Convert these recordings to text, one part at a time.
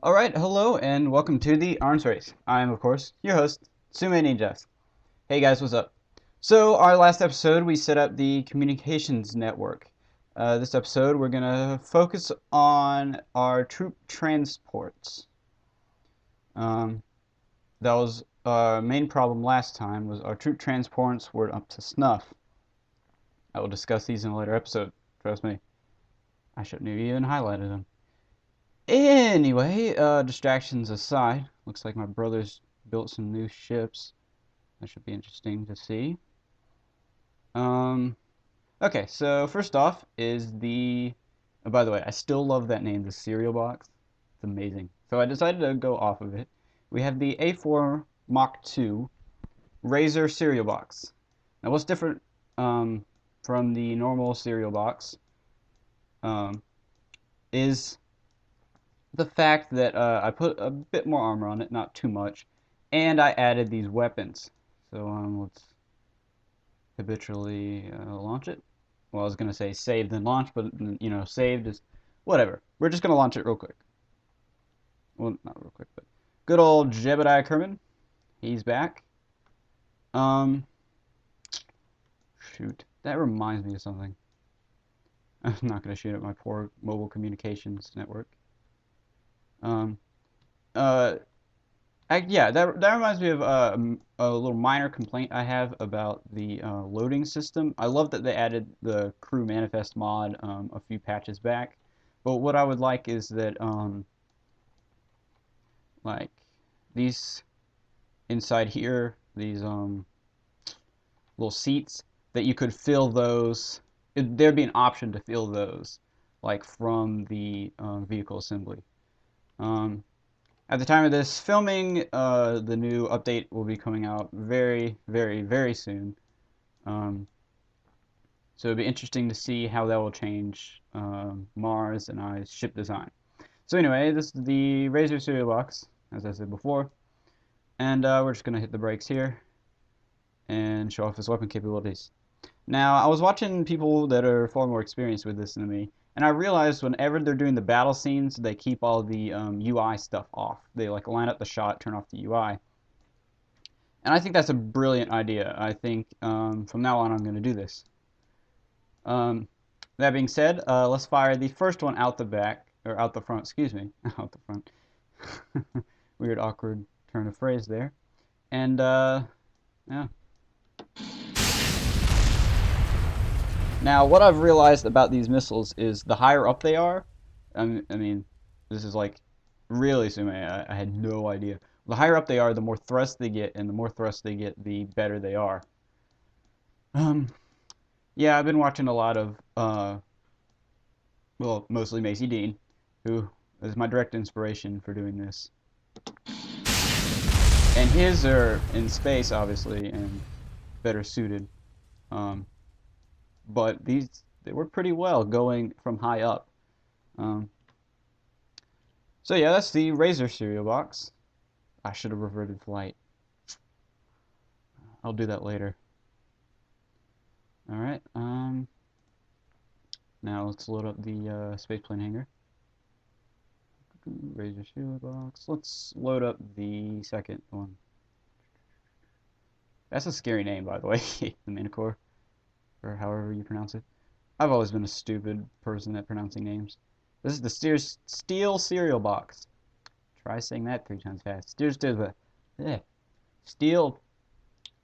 Alright, hello and welcome to the Arms Race. I am, of course, your host, Sume Ninjas. Hey guys, what's up? So, our last episode, we set up the communications network. This episode, we're going to focus on our troop transports. That was our main problem last time, was our troop transports weren't up to snuff. I will discuss these in a later episode, trust me. I shouldn't have even highlighted them. Anyway, distractions aside, looks like my brother's built some new ships. That should be interesting to see. Okay, so first off is the... Oh, by the way, I still love that name, the cereal box. It's amazing. So I decided to go off of it. We have the A4 Mach 2 Razor cereal box. Now what's different from the normal cereal box is the fact that I put a bit more armor on it, not too much, and I added these weapons. So let's habitually launch it. Well, I was going to say save then launch, but you know, saved is whatever. We're just going to launch it real quick. Well, not real quick, but good old Jebediah Kerman. He's back. Shoot. That reminds me of something. I'm not going to shoot at my poor mobile communications network. Yeah, that reminds me of a little minor complaint I have about the loading system. I love that they added the crew manifest mod a few patches back, but what I would like is that like these inside here, these little seats that you could fill those. There'd be an option to fill those, like from the vehicle assembly. At the time of this filming, the new update will be coming out very, very, very soon. So it'll be interesting to see how that will change Mars and I's ship design. So anyway, this is the Razor cereal box, as I said before. And we're just going to hit the brakes here and show off its weapon capabilities. Now, I was watching people that are far more experienced with this than me, and I realized whenever they're doing the battle scenes, they keep all the UI stuff off. They like line up the shot, turn off the UI. And I think that's a brilliant idea. I think from now on I'm going to do this. That being said, let's fire the first one out the back, or out the front, excuse me, out the front. Weird, awkward turn of phrase there. And, yeah. Now, what I've realized about these missiles is the higher up they are, I mean, this is like really Sume, I had no idea. The higher up they are, the more thrust they get, and the more thrust they get, the better they are. Yeah, I've been watching a lot of, well, mostly Macy Dean, who is my direct inspiration for doing this. And his are in space, obviously, and better suited. But they work pretty well going from high up. So yeah, that's the Razor cereal box. I should have reverted flight. I'll do that later. Alright, now let's load up the spaceplane hangar. Razor cereal box. Let's load up the second one. That's a scary name, by the way, the Minotaur, or however you pronounce it. I've always been a stupid person at pronouncing names. This is the Steel cereal box. Try saying that 3 times fast. Steel.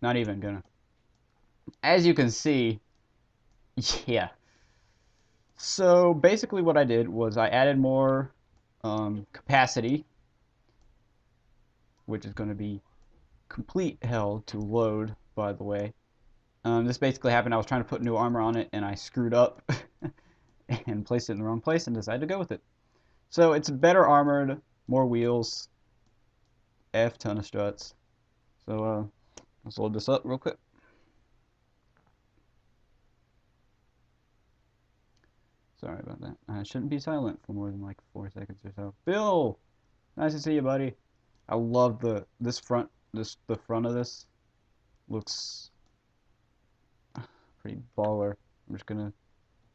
Not even gonna. As you can see, yeah. So basically, what I did was I added more capacity, which is going to be complete hell to load, by the way. This basically happened. I was trying to put new armor on it, and I screwed up and placed it in the wrong place and decided to go with it. So it's better armored, more wheels, F ton of struts. So let's load this up real quick. Sorry about that. I shouldn't be silent for more than like 4 seconds or so. Bill, nice to see you, buddy. I love the front of this looks pretty baller. I'm just gonna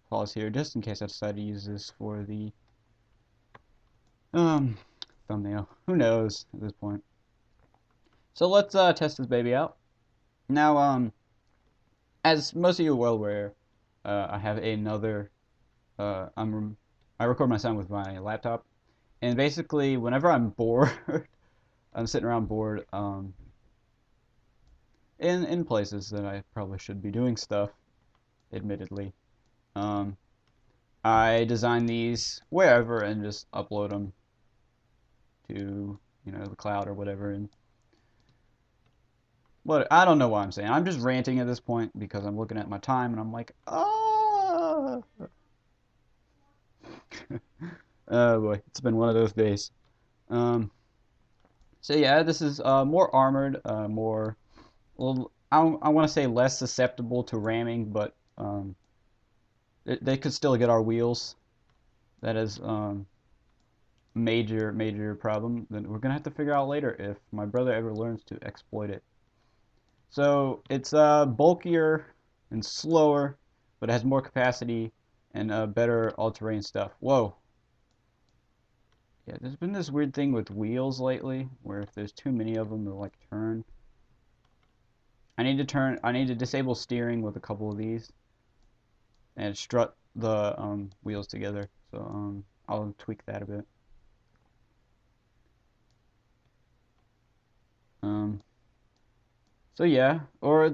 pause here just in case I decide to use this for the thumbnail. Who knows at this point? So let's test this baby out. Now, as most of you are well aware, I have another. I record my sound with my laptop, and basically, whenever I'm bored, I'm sitting around bored, in places that I probably should be doing stuff, admittedly. Um, I design these wherever and just upload them to, the cloud or whatever. And I don't know what I'm saying. I'm just ranting at this point because I'm looking at my time and I'm like, ah. Oh boy, it's been one of those days. Um, so yeah, this is more armored, more. Well, I want to say less susceptible to ramming, but they could still get our wheels. That is major problem that we're gonna have to figure out later if my brother ever learns to exploit it. So it's bulkier and slower, but it has more capacity and better all-terrain stuff. Whoa. Yeah, there's been this weird thing with wheels lately, where if there's too many of them, they'll like turn. I need to disable steering with a couple of these, and strut the wheels together. So I'll tweak that a bit. So yeah, or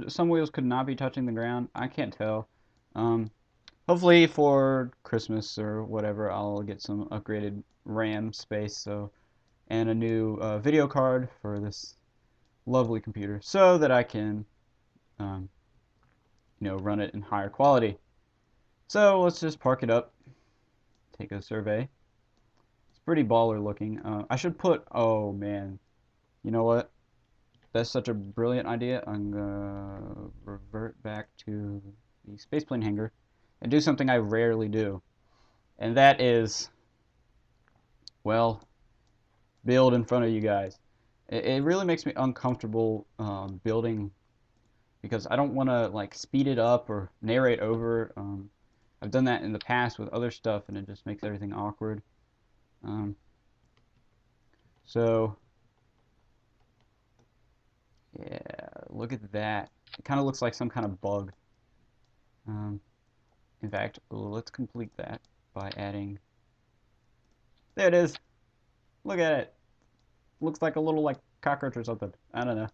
some wheels could not be touching the ground. I can't tell. Um, Hopefully for Christmas or whatever, I'll get some upgraded RAM space, and a new video card for this lovely computer, so that I can, um, run it in higher quality. So let's just park it up, take a survey. It's pretty baller looking. I should put. Oh man, you know what? That's such a brilliant idea. I'm gonna revert back to the spaceplane hangar and do something I rarely do, and that is, well, build in front of you guys. It really makes me uncomfortable building because I don't want to like speed it up or narrate over. I've done that in the past with other stuff, and it just makes everything awkward. Um, so yeah, look at that. It kind of looks like some kind of bug. Um, in fact, let's complete that by adding. There it is. Look at it. Looks like a little like cockroach or something. I don't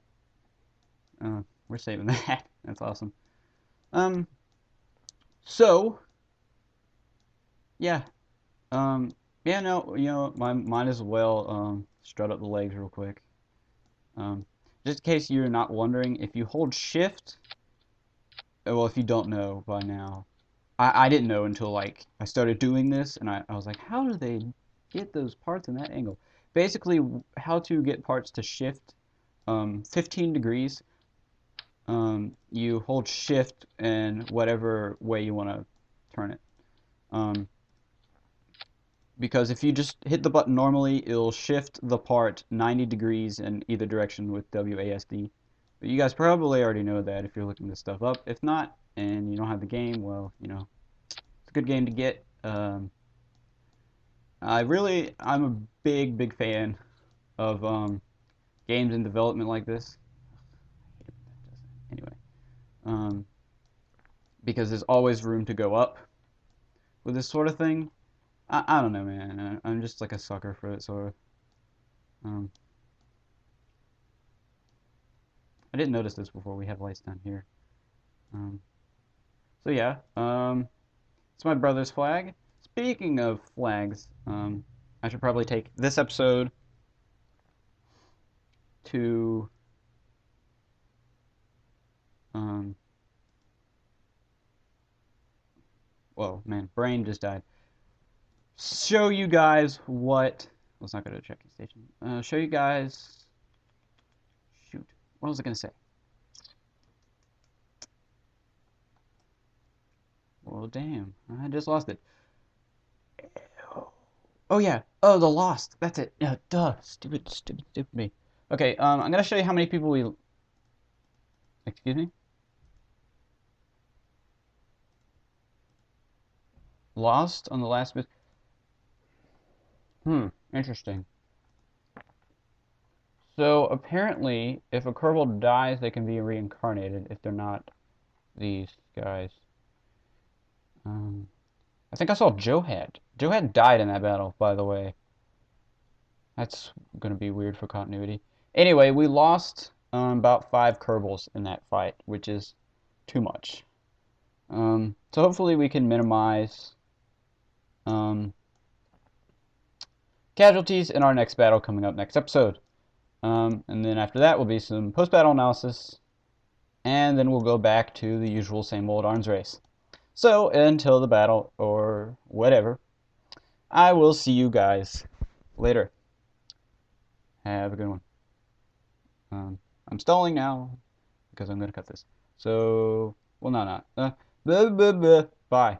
know. We're saving that. That's awesome. Um, so yeah. Yeah. No. Might as well strut up the legs real quick. Um, just in case you're not wondering, if you hold Shift, well, if you don't know by now, I didn't know until like I started doing this, and I was like, how do they get those parts in that angle? Basically, how to get parts to shift 15 degrees. You hold Shift in whatever way you want to turn it. Because if you just hit the button normally, it'll shift the part 90 degrees in either direction with WASD. But you guys probably already know that if you're looking this stuff up. If not, and you don't have the game, well, it's a good game to get. I'm a big fan of games in development like this. Anyway, um, because there's always room to go up with this sort of thing. I don't know, man. I'm just like a sucker for it, sort of. Um, I didn't notice this before. We have lights down here. Um, so yeah, it's my brother's flag. Speaking of flags, I should probably take this episode to um, whoa, man, brain just died. Show you guys what. Let's not go to the checking station. Show you guys. Shoot, what was I gonna say? Well, damn, I just lost it. Oh yeah. Oh, the Lost. That's it. Yeah, duh. Stupid me. Okay. I'm gonna show you how many people we. Excuse me. Lost on the last bit. Interesting. So apparently, if a Kerbal dies, they can be reincarnated if they're not these guys. Um, I think I saw Johad. Johad died in that battle, by the way. That's gonna be weird for continuity. Anyway, we lost about 5 Kerbals in that fight, which is too much. So hopefully we can minimize um, casualties in our next battle coming up next episode. And then after that will be some post-battle analysis, and then we'll go back to the usual same old arms race. So until the battle, or whatever, I will see you guys later. Have a good one. I'm stalling now because I'm going to cut this. So, well, no, not. Blah, blah, blah. Bye.